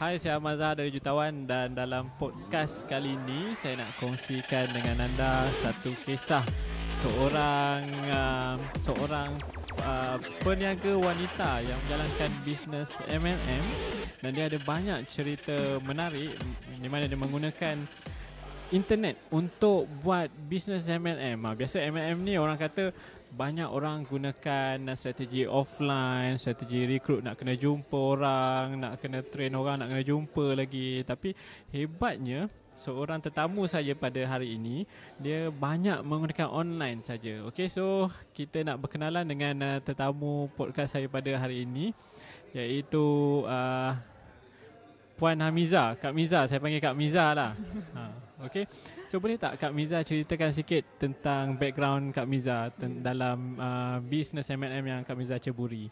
Hai, saya Ahmad Zahar dari Jutawan dan dalam podcast kali ini saya nak kongsikan dengan anda satu kisah seorang peniaga wanita yang menjalankan bisnes MLM dan dia ada banyak cerita menarik di mana dia menggunakan internet untuk buat bisnes MLM. Biasa MLM ni orang kata banyak orang gunakan strategi offline, strategi recruit, nak kena jumpa orang, nak kena train orang, nak kena jumpa lagi. Tapi hebatnya seorang tetamu saja pada hari ini dia banyak menggunakan online saja. Okey, so kita nak berkenalan dengan tetamu podcast saya pada hari ini, iaitu Puan Hamiza, Kak Miza. Saya panggil Kak Miza lah. Okey. So boleh tak Kak Miza ceritakan sikit tentang background Kak Miza dalam bisnes MLM yang Kak Miza ceburi?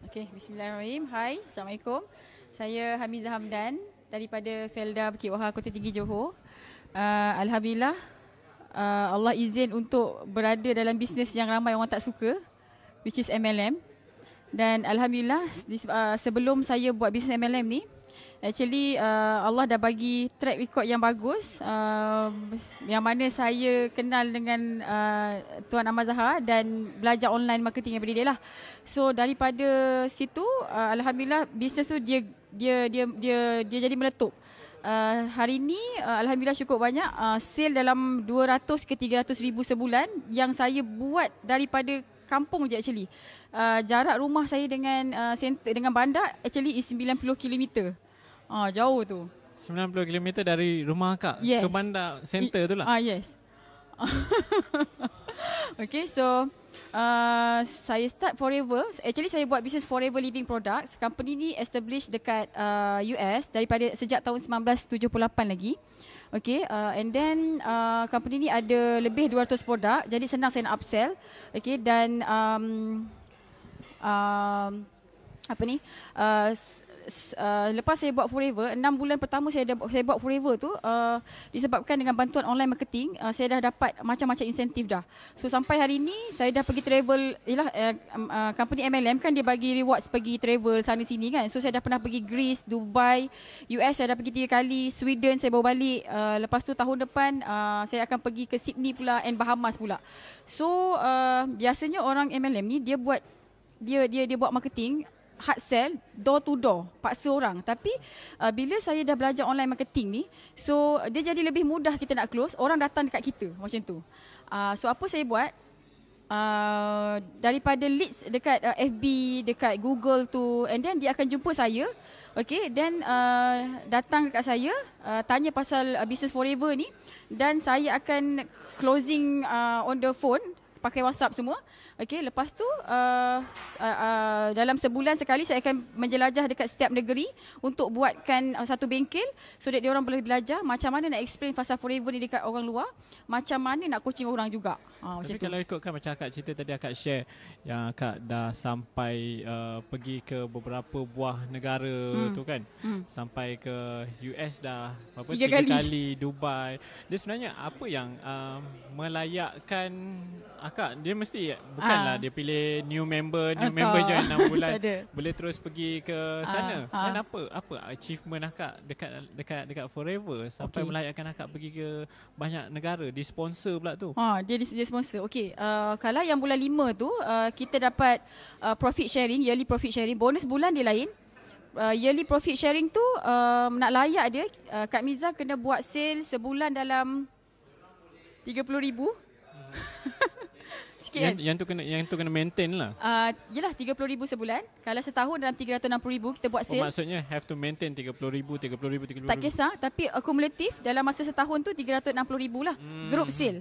Okey, bismillahirrahmanirrahim. Hai, Assalamualaikum. Saya Hamiza Hamdan daripada Felda Bukit Wahar, Kota Tinggi, Johor. Alhamdulillah, Allah izin untuk berada dalam bisnes yang ramai orang tak suka, which is MLM. Dan Alhamdulillah, sebelum saya buat bisnes MLM ni, actually Allah dah bagi track record yang bagus, yang mana saya kenal dengan Tuan Ahmad Zahar dan belajar online marketing daripada dia lah. So daripada situ Alhamdulillah bisnes tu dia jadi meletup. Hari ni Alhamdulillah cukup banyak, sale dalam 200 ke 300 ribu sebulan yang saya buat daripada kampung je actually. Jarak rumah saya dengan center, dengan bandar actually is 90 km. Jauh tu. 90 km dari rumah Kak ke bandar center tu lah. Yes. Okay, so saya start Forever. Actually saya buat bisnes Forever Living Products. Company ni established dekat US daripada sejak tahun 1978 lagi. Okay, and then company ni ada lebih 200 produk. Jadi senang saya nak upsell. Okay, dan lepas saya buat Forever, 6 bulan pertama saya buat Forever tu, disebabkan dengan bantuan online marketing, saya dah dapat macam-macam insentif dah. So sampai hari ni saya dah pergi travel, company MLM kan dia bagi rewards pergi travel sana sini kan. So saya dah pernah pergi Greece, Dubai, US saya dah pergi 3 kali, Sweden saya bawa balik. Lepas tu tahun depan saya akan pergi ke Sydney pula and Bahamas pula. So biasanya orang MLM ni dia buat marketing hard sell, door to door, paksa orang. Tapi bila saya dah belajar online marketing ni, so dia jadi lebih mudah kita nak close, orang datang dekat kita macam tu. So apa saya buat, daripada leads dekat FB, dekat Google tu, and then dia akan jumpa saya. Okay, then datang dekat saya, tanya pasal business Forever ni, dan saya akan closing on the phone, pakai WhatsApp semua. Okey, lepas tu dalam sebulan sekali saya akan menjelajah dekat setiap negeri untuk buatkan satu bengkel so that dia orang boleh belajar macam mana nak explain pasal Forever ni dekat orang luar, macam mana nak coaching orang juga. Tapi kalau ikutkan macam akak cerita tadi, akak share yang akak dah sampai pergi ke beberapa buah negara tu kan. Sampai ke US dah berapa, 3 kali, Dubai. Dia sebenarnya apa yang melayakkan akak? Dia mesti bukanlah dia pilih new member join 6 bulan boleh terus pergi ke sana. Dan apa achievement akak dekat Forever sampai melayakkan akak pergi ke banyak negara, di sponsor pula tu. Dia sponsor. Okey, kalau yang bulan 5 tu kita dapat profit sharing, yearly profit sharing. Bonus bulan dia lain. Yearly profit sharing tu nak layak dia, Kak Miza kena buat sale sebulan dalam 30,000. Sikit kan? Yang tu kena maintain lah. Yelah 30,000 sebulan. Kalau setahun dalam 360,000 kita buat sale. Maksudnya have to maintain 30,000. Tak kisah, tapi akumulatif dalam masa setahun tu 360,000 lah. Group sale.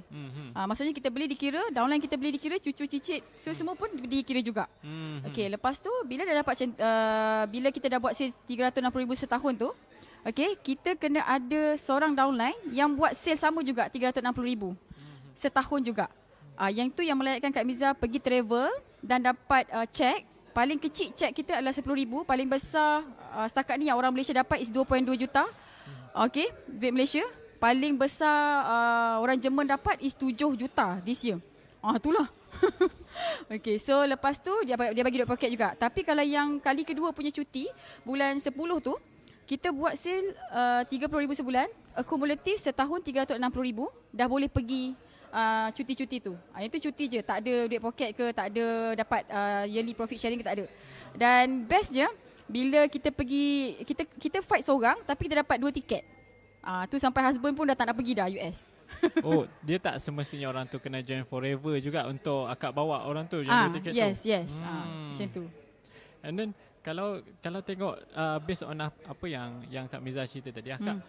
Maksudnya kita beli dikira, downline kita beli dikira, cucu cicit, so semua pun dikira juga. Okey, lepas tu bila dah dapat bila kita dah buat sale 360,000 setahun tu, okey, kita kena ada seorang downline yang buat sale sama juga 360,000 setahun juga. Yang tu yang melayakkan Kak Miza pergi travel dan dapat cek. Paling kecil cek kita adalah 10,000. Paling besar setakat ni yang orang Malaysia dapat is 2.2 juta. Okay, duit Malaysia. Paling besar orang Jerman dapat is 7 juta this year. Itulah. Okay, so lepas tu dia bagi duit poket juga. Tapi kalau yang kali kedua punya cuti, bulan 10 tu, kita buat sale RM30,000 sebulan, akumulatif setahun RM360,000, dah boleh pergi cuti-cuti tu. Itu cuti je, tak ada duit poket ke, tak ada dapat yearly profit sharing ke, tak ada. Dan bestnya bila kita pergi, kita fight seorang tapi kita dapat 2 tiket. Tu sampai husband pun dah tak nak pergi dah US. Oh, dia tak semestinya orang tu kena join forever juga untuk akak bawa orang tu yang 2 tiket yes, tu. Yes, macam tu. And then kalau tengok based on apa yang Kak Miza cerita tadi, akak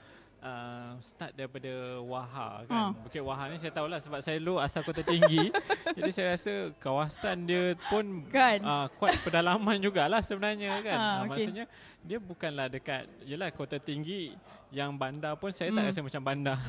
start daripada Wahha kan. Bukit Wahha ni saya tahulah sebab saya dulu asal Kota Tinggi. Jadi saya rasa kawasan dia pun kan? Kuat pedalaman jugalah sebenarnya kan. Okay. Maksudnya dia bukanlah dekat, yelah Kota Tinggi yang bandar pun saya tak rasa macam bandar.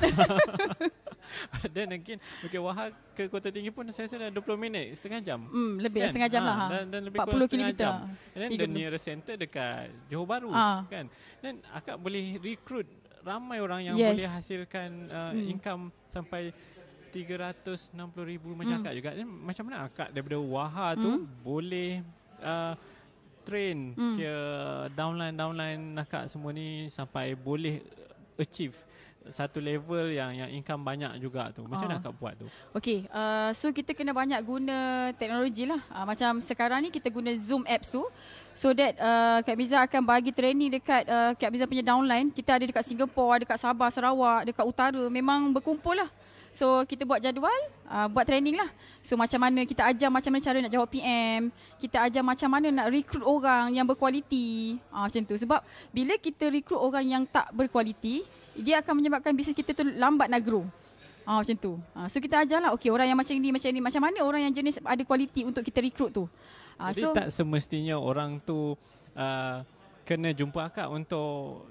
Dan again Bukit Wahha ke Kota Tinggi pun saya rasa dah 20 minit, setengah jam. Lebih kan? setengah jam lah. Dan lebih 40 kurang setengah kilometer. jam. And then the nearest center dekat Johor Bahru kan. Dan akak boleh recruit ramai orang yang boleh hasilkan income sampai 360,000 macam akak juga. Dan macam mana akak daripada Wahha tu boleh train ke downline akak semua ni sampai boleh achieve satu level yang income banyak juga tu. Macam mana akak buat tu? Okay, so kita kena banyak guna teknologi lah. Macam sekarang ni kita guna Zoom apps tu. So that Kak Miza akan bagi training dekat Kak Miza punya downline. Kita ada dekat Singapore, dekat Sabah, Sarawak, dekat utara. Memang berkumpul lah. So kita buat jadual, buat training lah. So macam mana kita ajar macam mana cara nak jawab PM. Kita ajar macam mana nak recruit orang yang berkualiti. Macam tu. Sebab bila kita recruit orang yang tak berkualiti, dia akan menyebabkan bisnes kita tu lambat nak grow. Macam tu. So kita ajarlah, okay, orang yang macam ni, macam mana orang yang jenis ada kualiti untuk kita recruit tu. Jadi tak semestinya orang tu kena jumpa akak untuk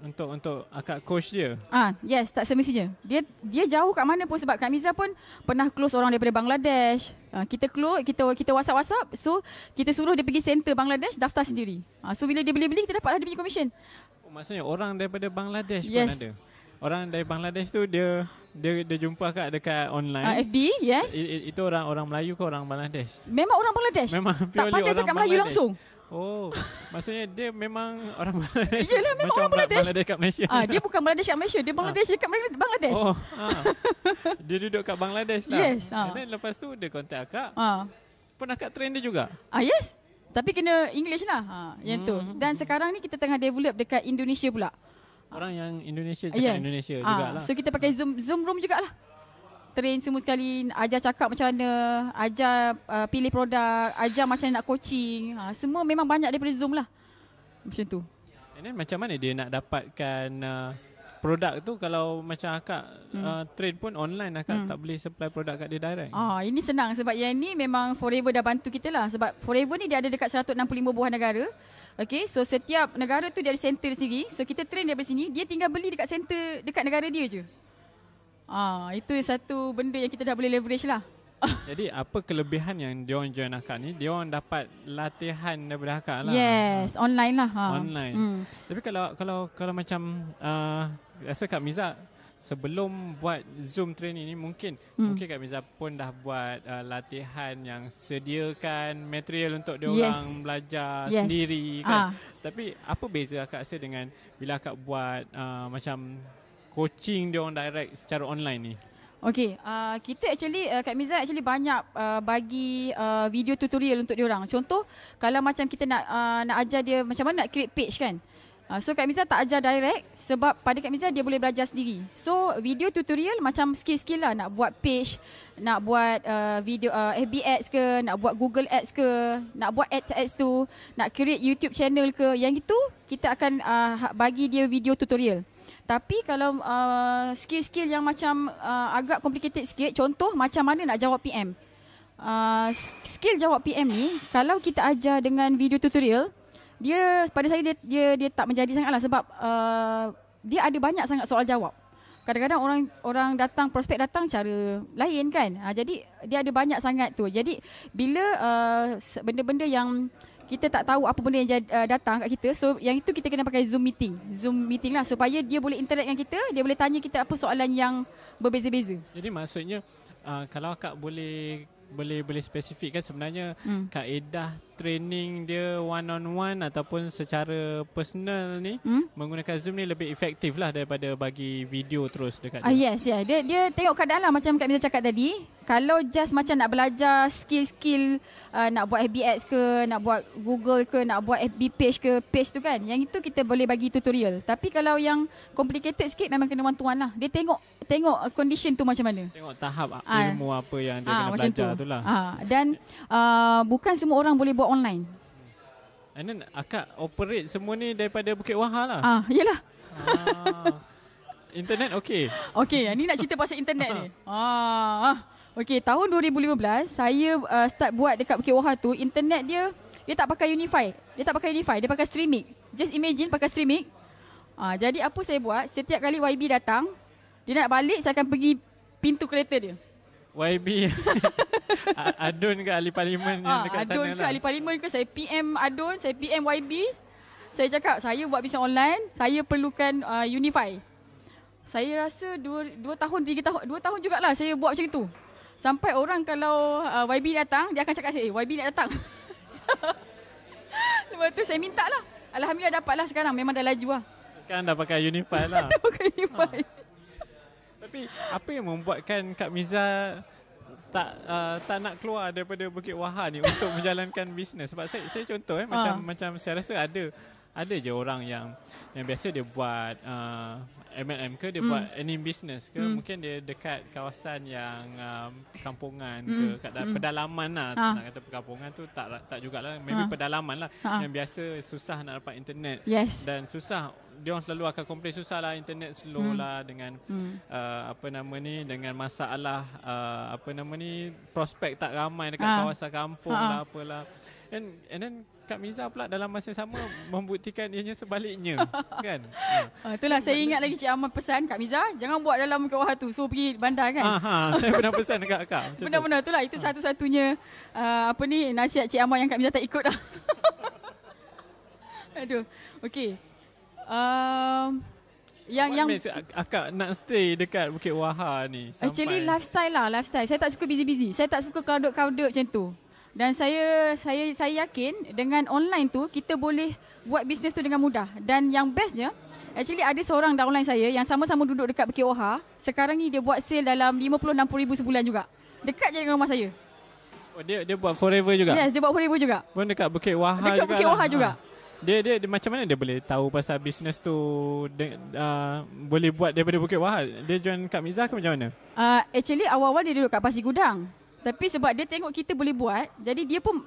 akak coach dia. Yes, tak semestinya. Dia jauh kat mana pun, sebab Kak Miza pun pernah close orang daripada Bangladesh. Kita close, kita WhatsApp. So kita suruh dia pergi center Bangladesh, daftar sendiri. So bila dia beli-beli, kita dapatlah dia punya commission. Maksudnya orang daripada Bangladesh pun ada. Orang dari Bangladesh tu dia jumpa akak dekat online. FB, yes. Itu orang Melayu ke orang Bangladesh? Memang orang Bangladesh. Memang tak pandai cakap Melayu langsung. Oh, maksudnya dia memang orang Bangladesh. Yelah, memang macam orang Bangladesh. kat Malaysia. Dia bukan Bangladesh kat Malaysia, dia Bangladesh dekat Bangladesh. Oh, dia duduk kat Bangladesh lah. Yes. Dan lepas tu dia kontak akak. Pun akak train dia juga. Yes. Tapi kena English lah. Yang tu. Dan sekarang ni kita tengah develop dekat Indonesia pula. Orang yang Indonesia cakap Indonesia jugalah. So kita pakai Zoom room jugalah. Train semua sekali, ajar cakap macam mana, ajar pilih produk, ajar macam mana nak coaching. Semua memang banyak daripada Zoom lah. Macam tu. And then macam mana dia nak dapatkan produk tu kalau macam akak trade pun online, akak tak boleh supply produk kat dia direct? Ini senang sebab yang ni memang Forever dah bantu kita lah. Sebab Forever ni dia ada dekat 165 buah negara. Okay, so setiap negara tu dia ada center sendiri. So kita train daripada sini, dia tinggal beli dekat center dekat negara dia je. Itu satu benda yang kita dah boleh leverage lah. Jadi apa kelebihan yang diorang join akak ni? Diorang dapat latihan daripada akak lah. Yes, online lah. Online. Tapi kalau macam rasa Kak Miza sebelum buat Zoom training ni mungkin Kak Miza pun dah buat latihan yang sediakan material untuk diorang belajar sendiri kan. Tapi apa beza akak rasa dengan bila akak buat macam coaching diorang direct secara online ni? Okay, kita actually Kak Miza actually banyak bagi video tutorial untuk diorang. Contoh kalau macam kita nak ajar dia macam mana nak create page kan. So Kak Miza tak ajar direct sebab pada Kak Miza dia boleh belajar sendiri. So video tutorial macam skill-skill lah, nak buat page, nak buat video FB ads ke, nak buat Google ads ke, nak buat ads tu, nak create YouTube channel ke, yang itu kita akan bagi dia video tutorial. Tapi kalau skill-skill yang macam agak complicated sikit, contoh macam mana nak jawab PM. Skill jawab PM ni kalau kita ajar dengan video tutorial, dia pada saya dia tak menjadi sangatlah sebab dia ada banyak sangat soal jawab. Kadang-kadang orang datang, prospek datang cara lain kan. Jadi dia ada banyak sangat tu. Jadi bila benda-benda yang kita tak tahu apa benda yang datang kat kita, so yang itu kita kena pakai Zoom meeting lah supaya dia boleh interact dengan kita, dia boleh tanya kita apa soalan yang berbeza-beza. Jadi maksudnya kalau akak boleh spesifikkan sebenarnya kaedah training dia one on one ataupun secara personal ni menggunakan Zoom ni lebih efektif lah daripada bagi video terus dekat dia. Yes, yeah. Dia tengok keadaan lah macam Kak Miza cakap tadi. Kalau just macam nak belajar skill-skill, nak buat FB Ads ke, nak buat Google ke, nak buat FB page ke, page tu kan, yang itu kita boleh bagi tutorial. Tapi kalau yang complicated sikit memang kena one to one lah. Dia tengok condition tu macam mana. Tengok tahap ilmu apa yang dia kena belajar tu lah. Dan bukan semua orang boleh buat online. And then akak operate semua ni daripada Bukit Wahar lah. Yelah. Internet okey. Okey, ni nak cerita pasal internet ni. Okey, tahun 2015 saya start buat dekat Bukit Wahar tu. Internet dia tak pakai Unify. Dia pakai Streamic. Just imagine pakai Streamic. Jadi apa saya buat, setiap kali YB datang, dia nak balik, saya akan pergi pintu kereta dia. YB Adun ke ahli parlimen yang dekat Adun sana ke lah. ahli parlimen ke, saya PM Adun, saya PM YB. Saya cakap saya buat bisnes online, saya perlukan Unify. Saya rasa 2 tahun 3 tahun 2 tahun jugalah saya buat macam tu. Sampai orang kalau YB datang, dia akan cakap saya, YB nak datang. Lepas tu saya minta lah. Alhamdulillah dapat lah sekarang, memang dah laju lah. Sekarang dah pakai Unify lah. Dah pakai Unify. Tapi apa yang membuatkan Kak Miza tak nak keluar daripada Bukit Wahar ni untuk menjalankan bisnes? Sebab saya contoh macam saya rasa ada je orang yang biasa dia buat MLM ke, dia buat any business ke, mungkin dia dekat kawasan yang perkampungan ke, kat pedalaman lah. Nak kata perkampungan tu tak jugalah, maybe pedalaman lah yang biasa susah nak dapat internet. Yes. Dan susah, dia orang selalu akan komplain susah lah, internet slow lah dengan dengan masalah prospek tak ramai dekat kawasan kampung lah apalah. And then Kak Miza pula dalam masa yang sama membuktikan ianya sebaliknya. Kan? Itulah saya ingat lagi Cik Ahmad pesan Kak Miza, jangan buat dalam Bukit Wahar tu, suruh pergi bandar kan. Saya pernah pesan dekat Kak. Benar-benar itulah, itu satu-satunya nasihat Cik Ahmad yang Kak Miza tak ikut lah. Aduh. Okey. Yang akak nak stay dekat Bukit Wahar ni? Actually lifestyle. Saya tak suka busy-busy. Saya tak suka crowded macam tu. Dan saya yakin dengan online tu kita boleh buat bisnes tu dengan mudah. Dan yang bestnya, actually ada seorang downline saya yang sama-sama duduk dekat Bukit Wahar. Sekarang ni dia buat sale dalam 50-60 ribu sebulan juga. Dekat je dengan rumah saya. Oh, dia buat forever juga? Yes, dia buat forever juga. Pun dekat Bukit Wahar juga. Dekat Bukit Wahar juga. Dia macam mana dia boleh tahu pasal bisnes tu boleh buat daripada Bukit Wahar? Dia join Kak Miza ke macam mana? Actually awal-awal dia duduk kat Pasir Gudang. Tapi sebab dia tengok kita boleh buat, jadi dia pun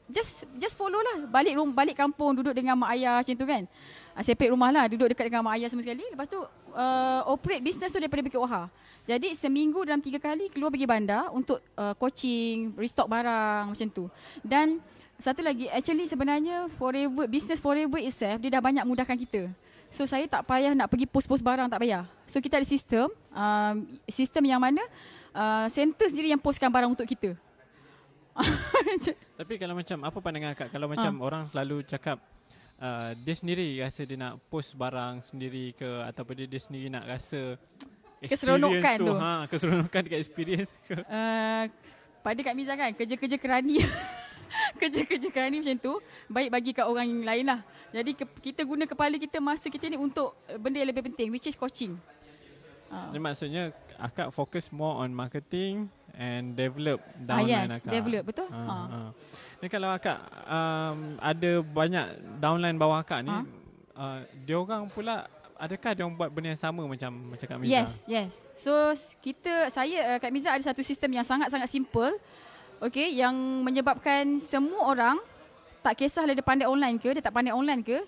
just follow lah. Balik kampung, duduk dengan mak ayah macam tu kan. Separate rumah lah, duduk dekat dengan mak ayah sama sekali. Lepas tu operate business tu daripada Bukit Wahar. Jadi seminggu dalam 3 kali keluar pergi bandar untuk coaching, restock barang macam tu. Dan satu lagi, actually sebenarnya business forever itself, dia dah banyak mudahkan kita. So saya tak payah nak pergi post-post barang, tak payah. So kita ada sistem yang mana center sendiri yang postkan barang untuk kita. Tapi kalau macam, apa pandangan Kak kalau macam orang selalu cakap dia sendiri rasa dia nak post barang sendiri ke, ataupun dia sendiri nak rasa keseronokan tu. Keseronokan dekat experience ke? Pada Kak Miza kan, kerja-kerja kerani. Kerja-kerja kerani macam tu baik bagi kat orang lain lah. Jadi kita guna kepala kita, masa kita ni untuk benda yang lebih penting, which is coaching. Jadi maksudnya akak fokus more on marketing and develop downline akak. Develop, betul. Ni kalau akak ada banyak downline bawah akak ni, dia orang pula adakah dia orang buat benda yang sama macam Kak Miza? Yes. So Kak Miza ada satu sistem yang sangat-sangat simple. Okay, yang menyebabkan semua orang, tak kisahlah dia pandai online ke, dia tak pandai online ke,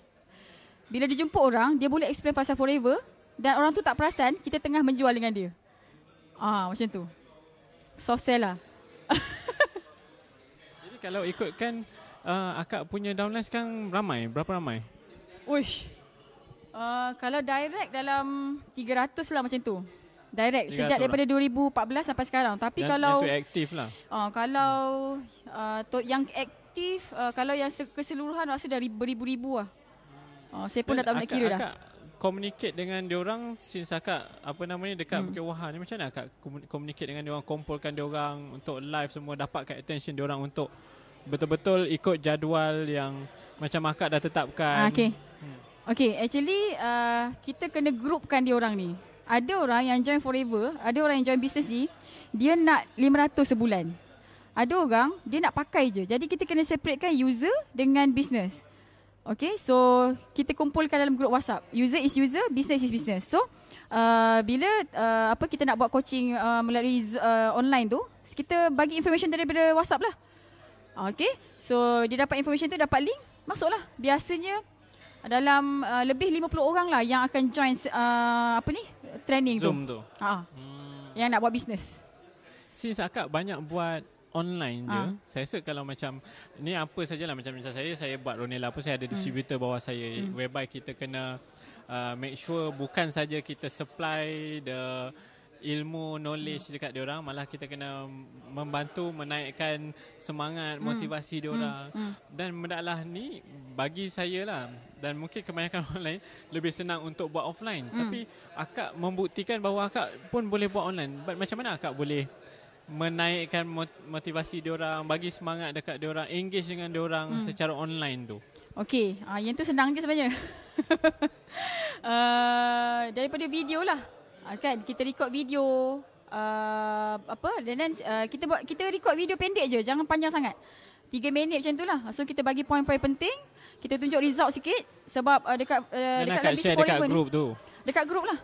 bila dia jumpa orang, dia boleh explain pasal forever dan orang tu tak perasan kita tengah menjual dengan dia. Macam tu. Soft sell lah. Jadi kalau ikutkan akak punya downline sekarang berapa ramai? Uish. Kalau direct dalam 300 lah macam tu. Direct sejak daripada 2014 sampai sekarang. Tapi kalau yang tu aktif lah. Kalau yang aktif, kalau yang keseluruhan rasa dah beribu-ribu lah. Saya pun dah tak boleh kira dah. Akak communicate dengan diorang since akak dekat Bukit Wahar ni, macam mana akak communicate dengan diorang, kumpulkan diorang untuk live semua, dapatkan attention diorang untuk betul-betul ikut jadual yang macam akak dah tetapkan. Okay, actually kita kena groupkan dia orang ni. Ada orang yang join forever, ada orang yang join business ni, dia nak 500 sebulan. Ada orang, dia nak pakai je. Jadi kita kena separatekan user dengan business. Okay, so kita kumpulkan dalam group WhatsApp. User is user, business is business. So, bila kita nak buat coaching melalui online tu, kita bagi information daripada WhatsApp lah. Okay, so dia dapat information tu, dapat link, masuklah. Biasanya dalam lebih 50 orang lah yang akan join training Zoom tu. Yang nak buat business. Since akak banyak buat online je, saya rasa kalau macam ni apa sajalah, macam saya buat Ronella pun saya ada distributor bawah saya, whereby kita kena make sure bukan saja kita supply the ilmu, knowledge dekat diorang, malah kita kena membantu menaikkan semangat, motivasi diorang. Dan benda ni bagi saya lah, dan mungkin kebanyakan orang lain lebih senang untuk buat offline. Tapi akak membuktikan bahawa akak pun boleh buat online. Macam mana akak boleh menaikkan motivasi diorang, bagi semangat dekat diorang, engage dengan diorang secara online tu? Okey, yang tu senang je sebenarnya. Daripada video lah. Kan kita record video dan kita record video pendek je, jangan panjang sangat. 3 minit macam tu lah. So kita bagi poin-poin penting, kita tunjuk result sikit sebab dekat share dekat group tu. Dekat group lah.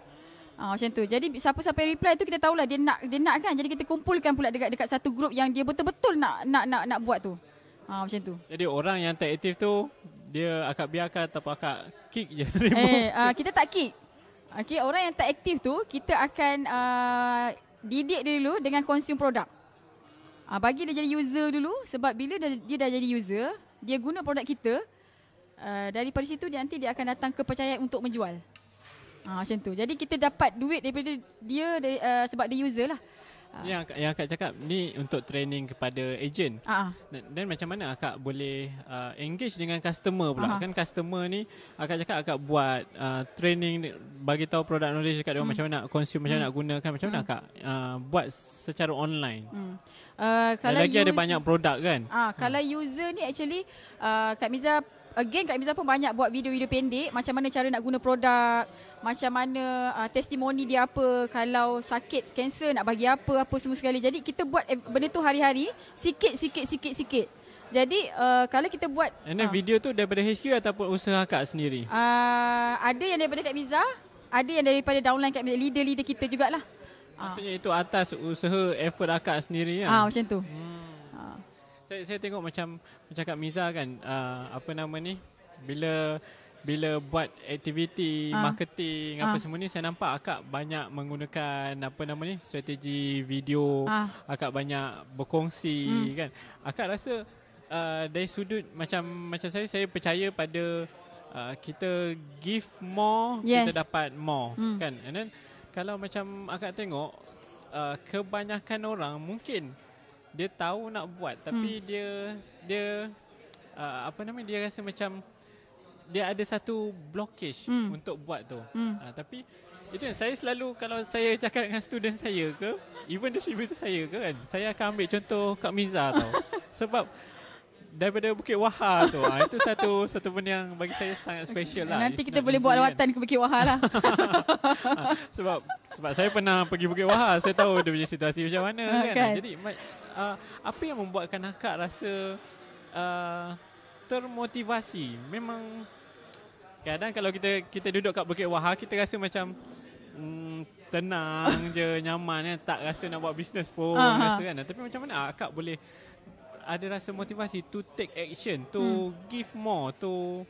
Macam tu. Jadi siapa-siapa reply tu kita tahulah dia nak kan. Jadi kita kumpulkan pula dekat satu group yang dia betul-betul nak buat tu. Macam tu. Jadi orang yang tak aktif tu dia akak biarkan ataupun akak kick je? Kita tak kick. Okay, orang yang tak aktif tu kita akan didik dia dulu dengan consume produk. Bagi dia jadi user dulu, sebab bila dia dah jadi user, dia guna produk kita, daripada situ nanti dia akan datang kepercayaan untuk menjual. Macam tu. Jadi kita dapat duit daripada dia sebab dia user lah. Yang akak cakap ni untuk training kepada agent. Dan macam mana akak boleh engage dengan customer pula? Kan customer ni akak cakap akak buat training, bagi tahu produk knowledge dekat dia macam mana nak consume, macam mana nak gunakan, macam mana akak buat secara online? Kalau lagi ada banyak produk kan? Kalau user ni actually Kak Miza pun banyak buat video-video pendek macam mana cara nak guna produk, macam mana testimoni dia apa, kalau sakit kanser nak bagi apa semua sekali. Jadi kita buat benda tu hari-hari, sikit. Jadi kalau kita buat video tu daripada HQ ataupun usaha akak sendiri? Ada yang daripada Kak Miza, ada yang daripada downline Kak Miza, leader kita jugalah. Maksudnya itu atas usaha effort akak sendiri kan? Macam tu. Saya tengok macam Kak Miza kan, bila buat aktiviti marketing apa semua ni, saya nampak akak banyak menggunakan strategi video, akak banyak berkongsi kan. Akak rasa dari sudut macam saya percaya pada kita give more, kita dapat more kan. And then kalau macam akak tengok kebanyakan orang mungkin dia tahu nak buat, tapi dia dia rasa macam dia ada satu blockage untuk buat tu. Tapi itu yang saya selalu, kalau saya cakap dengan student saya ke, even distributor saya ke kan, saya akan ambil contoh Kak Miza tau. Sebab daripada Bukit Wahar tu, itu satu benda yang bagi saya sangat special lah. Nanti kita boleh buat lawatan ke Bukit Wahar lah. Sebab saya pernah pergi Bukit Wahar, saya tahu dia punya situasi macam mana kan. Jadi apa yang membuatkan akak rasa termotivasi? Memang kadang kalau kita duduk kat Bukit Wahar, kita rasa macam tenang je, nyaman kan, tak rasa nak buat bisnes pun rasa kan. Tapi macam mana akak boleh ada rasa motivasi to take action, to give more, to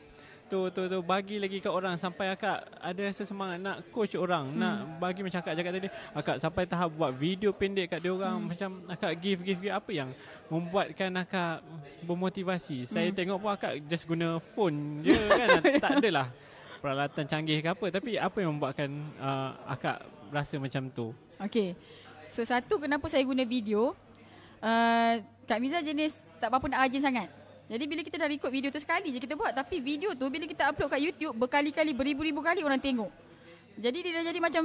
bagi lagi kat orang, sampai akak ada rasa semangat nak coach orang, nak bagi macam akak cakap tadi, akak sampai tahap buat video pendek kat dia orang, macam akak give. Apa yang membuatkan akak bermotivasi? Saya tengok pun akak just guna phone je kan, tak adalah peralatan canggih ke apa, tapi apa yang membuatkan akak rasa macam tu? Okay, so satu, kenapa saya guna video, Kak Miza jenis tak apa-apa nak rajin sangat. Jadi bila kita dah record video tu sekali je kita buat, tapi video tu bila kita upload kat YouTube berkali-kali, beribu-ribu kali orang tengok. Jadi dia dah jadi macam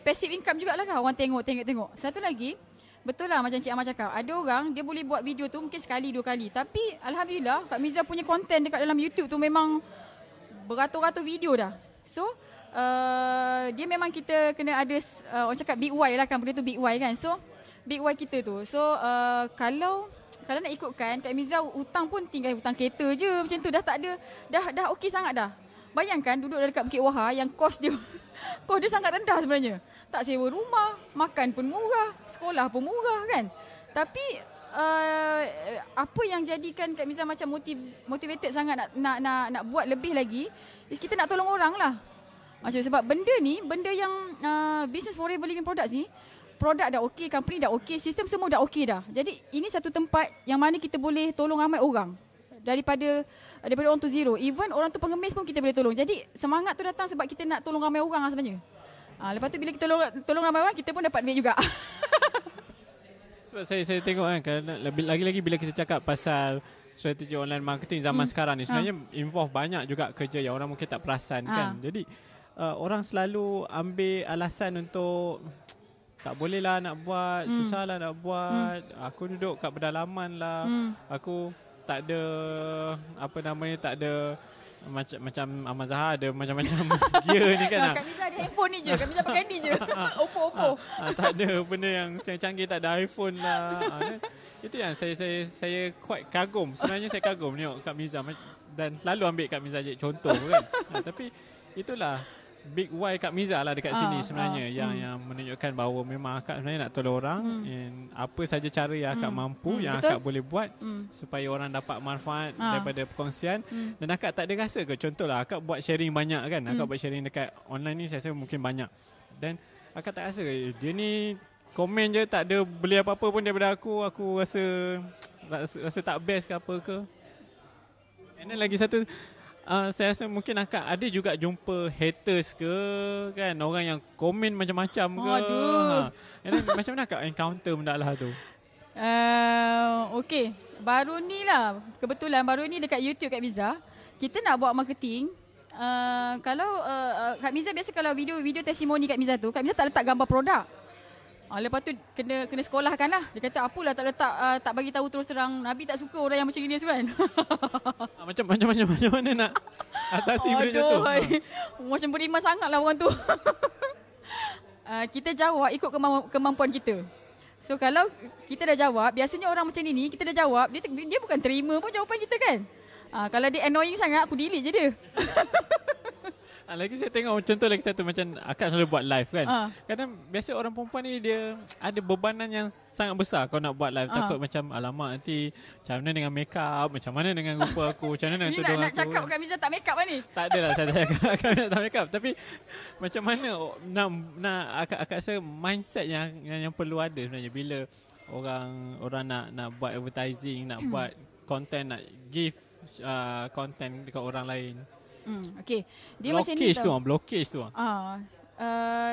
passive income jugalah kan, orang tengok. Satu lagi, betul lah macam Cik Amal cakap. Ada orang dia boleh buat video tu mungkin sekali 2 kali. Tapi Alhamdulillah Kak Miza punya konten dekat dalam YouTube tu memang beratus-ratus video dah. So dia memang kita kena ada orang cakap big why lah kan, benda tu big why kan. So big why kita tu. So kalau nak ikutkan Kak Miza hutang pun tinggal hutang kereta je macam tu, dah tak ada, dah okey sangat dah. Bayangkan duduk dekat Bukit Wahar yang kos dia kos dia sangat rendah sebenarnya. Tak sewa rumah, makan pun murah, sekolah pun murah kan. Tapi apa yang jadikan Kak Miza macam motivated sangat nak buat lebih lagi, kita nak tolong orang lah. Macam sebab benda ni, benda yang business forever living products ni, produk dah okey, company dah okey, sistem semua dah okey dah. Jadi ini satu tempat yang mana kita boleh tolong ramai orang. Daripada orang tu zero. Even orang tu pengemis pun kita boleh tolong. Jadi semangat tu datang sebab kita nak tolong ramai orang lah sebenarnya. Lepas tu bila kita tolong ramai orang, kita pun dapat duit juga. Sebab saya tengok kan, lagi-lagi bila kita cakap pasal strategi online marketing zaman sekarang ni, sebenarnya involve banyak juga kerja yang orang mungkin tak perasan kan. Jadi orang selalu ambil alasan untuk tak boleh lah nak buat, susah lah nak buat, aku duduk kat pedalaman lah, aku tak ada tak ada macam Ahmad Zahar ada macam-macam gear ni kan. Kak Miza ada handphone ni je, Kak Miza pakai ni je. Oppo. Tak ada benda yang canggih-canggih, tak ada iPhone lah. Itu yang saya quite kagum. Sebenarnya saya kagum tengok Kak Miza dan selalu ambil Kak Miza jadi contoh kan. Tapi itulah big why Kak Miza lah dekat sini sebenarnya yang menunjukkan bahawa memang akak sebenarnya nak tolong orang, and apa saja cara yang akak mampu yang akak boleh buat supaya orang dapat manfaat daripada perkongsian. Dan akak tak ada rasa ke, contohlah akak buat sharing banyak kan, akak buat sharing dekat online ni saya rasa mungkin banyak, dan akak tak rasa dia ni komen je tak ada beli apa-apa pun daripada aku rasa tak best ke apa ke. And then lagi satu, saya rasa mungkin akak ada juga jumpa haters ke kan, orang yang komen macam-macam ke. Macam mana akak encounter benda lah tu? Okay, kebetulan baru ni dekat YouTube Kak Miza, kita nak buat marketing. Kalau Kak Miza biasa kalau video testimoni Kak Miza tu, Kak Miza tak letak gambar produk. Lepas tu kena sekolahkan lah. Dia kata apalah tak letak, tak bagi tahu terus terang. Nabi tak suka orang yang macam ni kan. Macam mana nak atasi benda tu? Macam beriman sangat lah orang tu. Kita jawab ikut kemampuan kita. So kalau kita dah jawab, biasanya orang macam ni kita dah jawab, dia bukan terima pun jawapan kita kan. Kalau dia annoying sangat, aku delete je dia. Lagi saya tengok contoh lagi satu, macam akak selalu buat live kan. Kadang biasa orang perempuan ni dia ada bebanan yang sangat besar kalau nak buat live. Takut macam alamak nanti macam mana dengan make up, macam mana dengan rupa aku, macam mana dengan tudung aku. Ni nak cakap Kak Miza tak make up kan ni? Tak adalah saya tak cakap Kak Miza tak make up. Tapi macam mana nak akak rasa mindset yang perlu ada sebenarnya bila orang nak buat advertising, nak buat content, nak give content dekat orang lain. Okay. Dia macam ni blockage tu.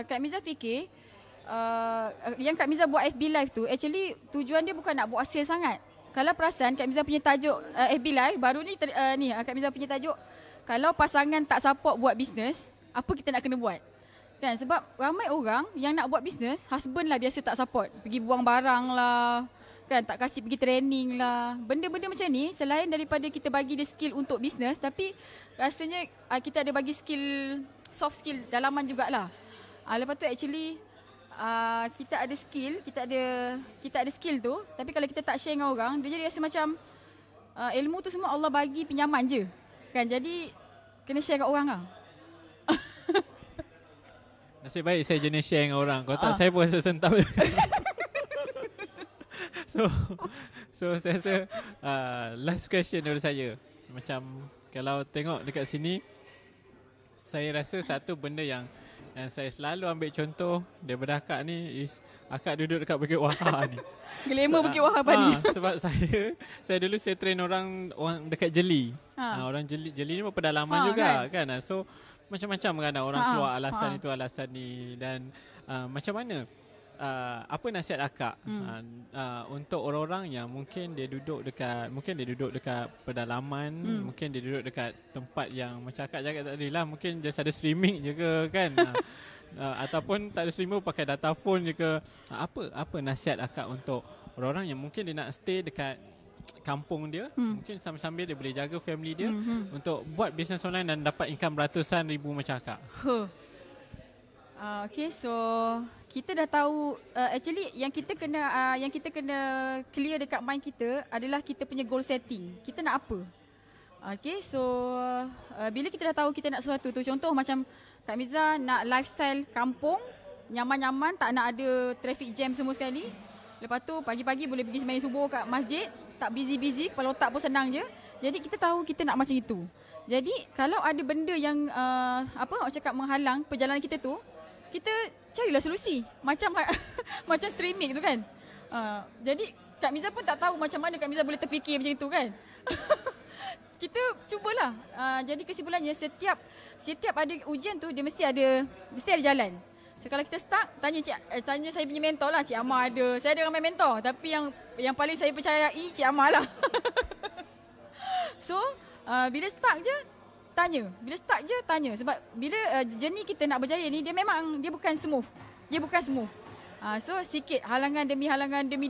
Kak Miza fikir yang Kak Miza buat FB Live tu, actually tujuan dia bukan nak buat sale sangat. Kalau perasan Kak Miza punya tajuk FB Live baru ni Kak Miza punya tajuk, kalau pasangan tak support buat bisnes, apa kita nak kena buat? Kan, sebab ramai orang yang nak buat bisnes, husband lah biasa tak support, pergi buang barang lah kan, tak kasih pergi training lah. Benda-benda macam ni, selain daripada kita bagi dia skill untuk bisnes, tapi rasanya kita ada bagi skill, soft skill dalaman jugalah. Lepas tu actually kita ada skill, kita ada skill tu, tapi kalau kita tak share dengan orang, dia jadi rasa macam ilmu tu semua Allah bagi pinjaman je kan. Jadi kena share kat orang lah. Nasib baik saya jenis share dengan orang. Kalau tak saya pun rasa sentap. So saya rasa last question dari saya, macam kalau tengok dekat sini, saya rasa satu benda yang saya selalu ambil contoh daripada akak ni is akak duduk dekat Bukit Wahar ni. Glamour Bukit Wahar ni. Sebab saya dulu saya train orang dekat Jeli. Orang Jeli ni pedalaman juga kan. So macam-macam kan orang keluar alasan itu alasan ni, dan macam mana apa nasihat akak untuk orang-orang yang mungkin dia duduk dekat pedalaman, mungkin dia duduk dekat tempat yang macam akak cakap tadi lah, mungkin just ada streaming je ke kan. Ataupun tak ada streamer pakai data phone je ke. Apa nasihat akak untuk orang-orang yang mungkin dia nak stay dekat kampung dia, mungkin sambil-sambil dia boleh jaga family dia untuk buat bisnes online dan dapat income ratusan ribu macam akak. Okay, so kita dah tahu actually yang kita kena clear dekat mind kita adalah kita punya goal setting. Kita nak apa? Okay, so bila kita dah tahu kita nak sesuatu tu, contoh macam Kak Miza nak lifestyle kampung, nyaman-nyaman, tak nak ada traffic jam semua sekali. Lepas tu pagi-pagi boleh pergi sembahyang subuh kat masjid, tak busy-busy, kepala otak pun senang je. Jadi kita tahu kita nak macam itu. Jadi kalau ada benda yang orang cakap menghalang perjalanan kita tu, kita carilah solusi. Macam macam streaming tu kan. Jadi Kak Miza pun tak tahu macam mana Kak Miza boleh terfikir macam itu kan. Kita cubalah. Jadi kesimpulannya setiap ada ujian tu dia mesti ada jalan. So, kalau kita stuck, tanya saya punya mentor lah, Cik Amar ada. Saya ada ramai mentor, tapi yang paling saya percayai Cik Amar lah. So, bila stuck je tanya. Sebab bila journey kita nak berjaya ni, dia bukan smooth. So, sikit halangan demi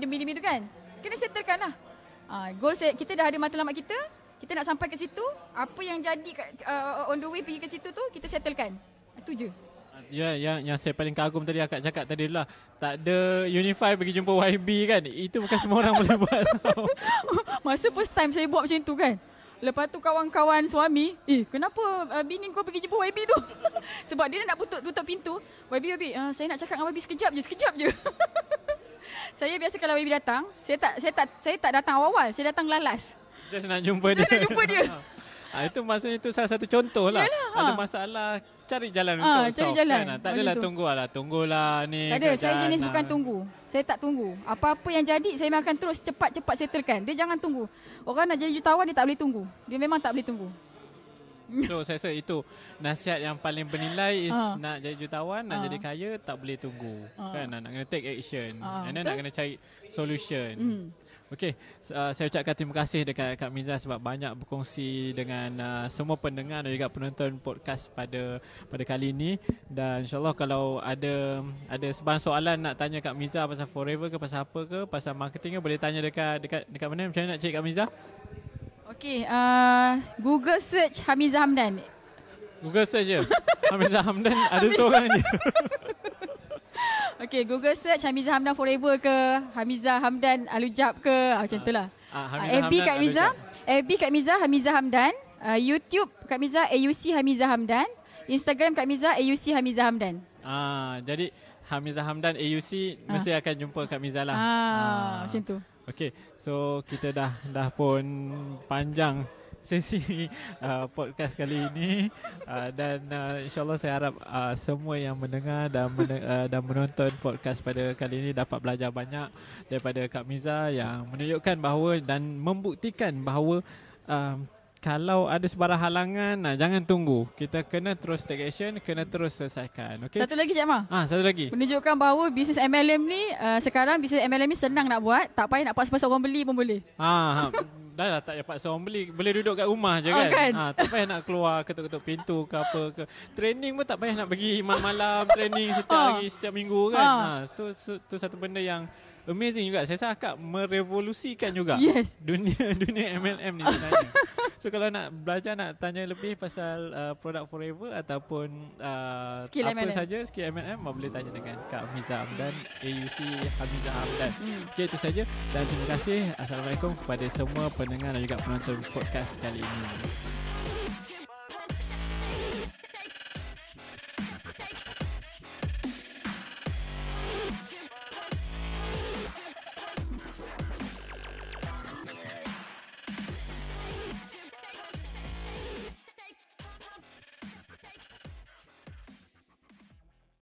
tu kan. Kena settlekan lah. Goal kita dah ada matlamat kita nak sampai ke situ, apa yang jadi on the way pergi ke situ tu, kita settlekan. Itu je. Ya, yang saya paling kagum tadi akak cakap tadi lah, tak ada Unify pergi jumpa YB kan. Itu bukan semua orang boleh buat tau. Masa first time saya buat macam tu kan. Lepas tu kawan-kawan suami, kenapa bini kau pergi jumpa YB tu? Sebab dia nak tutup pintu. YB, saya nak cakap dengan YB sekejap je. Saya biasa kalau YB datang, saya tak datang awal-awal, saya datang lalas. Just nak jumpa dia. Itu maksudnya itu salah satu contoh lah. Ada masalah, cari jalan untuk solve kan. Tak adalah tunggulah ni. Tak ada, saya jenis bukan tunggu. Saya tak tunggu. Apa-apa yang jadi, saya akan terus cepat-cepat settlekan. Dia jangan tunggu. Orang nak jadi jutawan, dia tak boleh tunggu. Dia memang tak boleh tunggu. So saya rasa itu nasihat yang paling bernilai is nak jadi jutawan, nak jadi kaya, tak boleh tunggu. Kan, nak kena take action. And then nak kena cari solution. Okey, saya ucapkan terima kasih dekat Kak Miza sebab banyak berkongsi dengan semua pendengar dan juga penonton podcast pada kali ini. Dan insyaAllah kalau ada sebarang soalan nak tanya Kak Miza pasal Forever ke, pasal apa ke, pasal marketing ke, boleh tanya dekat mana. Macam mana nak cari Kak Miza? Okey, Google search Hamiza Hamdan. Google search je. Hamiza Hamdan ada seorang je. Okey, Google search Hamiza Hamdan Forever ke, Hamiza Hamdan Alujab ke, macam itulah. FB Kak Miza, FB Kak Miza Hamiza Hamdan, YouTube Kak Miza AUC Hamiza Hamdan, Instagram Kak Miza AUC Hamiza Hamdan. Jadi Hamiza Hamdan AUC mesti akan jumpa Kak Miza lah. Macam tu. Okey, so kita dah pun panjang sesi podcast kali ini dan insyaAllah saya harap semua yang mendengar dan menonton podcast pada kali ini dapat belajar banyak daripada Kak Miza yang menunjukkan bahawa dan membuktikan bahawa kalau ada sebarang halangan, jangan tunggu. Kita kena terus take action, kena terus selesaikan. Okay? Satu lagi Cik Amar. Satu lagi. Menunjukkan bahawa bisnes MLM ni sekarang bisnes MLM ni senang nak buat, tak payah nak paksa orang beli pun boleh. Dah lah, tak payah paksa orang beli. Boleh duduk kat rumah je kan. Tak payah nak keluar ketuk-ketuk pintu ke apa ke. Training pun tak payah nak pergi malam-malam training setiap hari, setiap minggu kan. Tu satu benda yang amazing juga. Saya rasa akak merevolusikan juga dunia MLM ni sebenarnya. So kalau nak belajar, nak tanya lebih pasal produk Forever ataupun skill apa MLM saja skill MLM, boleh tanya dengan Kak Hamiza Hamdan, AUC Hamiza Hamdan. Okay, itu saja dan terima kasih. Assalamualaikum kepada semua pendengar dan juga penonton podcast kali ini.